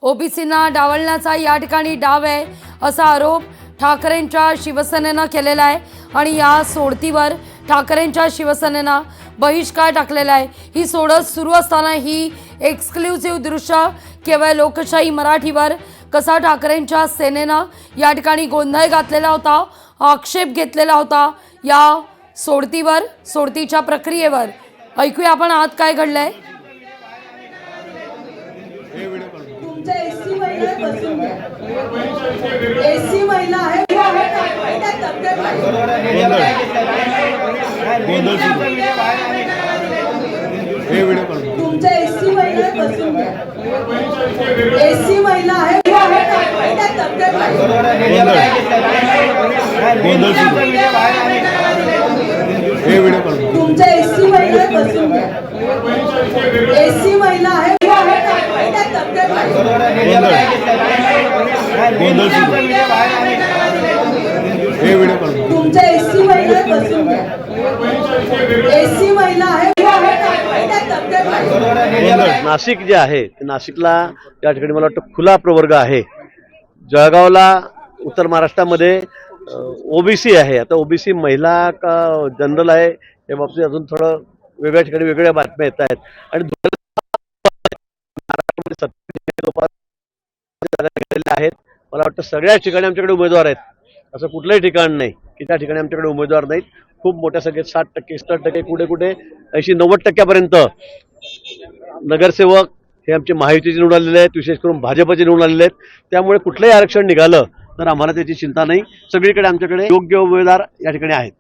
ओबीसींना डावलण्याचा या ठिकाणी डाव आहे असा आरोप ठाकरेंच्या शिवसेनेनं केलेला आहे आणि या सोडतीवर ठाकरेंच्या शिवसेनेनं बहिष्कार टाकलेला आहे। ही सोडत सुरू असताना ही एक्सक्लुसिव्ह दृश्य केवळ लोकशाही मराठीवर कसा ठाकरेंच्या सेनेनं या ठिकाणी गोंधळ घातलेला होता, आक्षेप घेतलेला होता या सोडतीवर, सोडतीच्या प्रक्रियेवर। ऐकूया आपण आत काय घडलंय। तुमच्या एससी महिला बसून घ्या। एससी महिला आहे त्या तक्त्यात तुमच्या एससी महिला बसून घ्या। एससी महिला आहे त्या तक्त्यात तुमच्या एससी महिला बसून घ्या। एससी महिला आहे त्या तक्त्यात तुमच्या एससी महिला बसून घ्या। एससी महिला आहे त्या तक्त्यात नाशिक जे आहे ते नाशिकला या ठिकाणी मला वाटतं खुला प्रवर्ग आहे। जळगावला उत्तर महाराष्ट्रामध्ये ओबीसी आहे। आता ओबीसी महिला का जनरल आहे या बाबतीत अजून थोडं वेगळ्या ठिकाणी वेगळ्या बातम्या येत आहेत आणि आहेत। मला वाटतं सगळ्या ठिकाणी आमच्याकडे उमेदवार आहेत, असं कुठलंही ठिकाण नाही की त्या ठिकाणी आमच्याकडे उमेदवार नाहीत। खूप मोठ्या संख्येत 60%, 70%, कुठे कुठे 80-90% नगरसेवक हे आमचे महायुतीचे निवडून आलेले आहेत, विशेष करून भाजपचे निवडून आलेले आहेत। त्यामुळे कुठलंही आरक्षण निघालं तर आम्हाला त्याची चिंता नाही। सगळीकडे आमच्याकडे योग्य उमेदवार या ठिकाणी आहेत।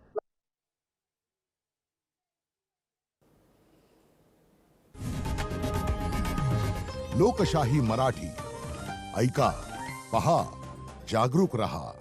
लोकशाही मराठी ऐका, पहा, जागरूक रहा।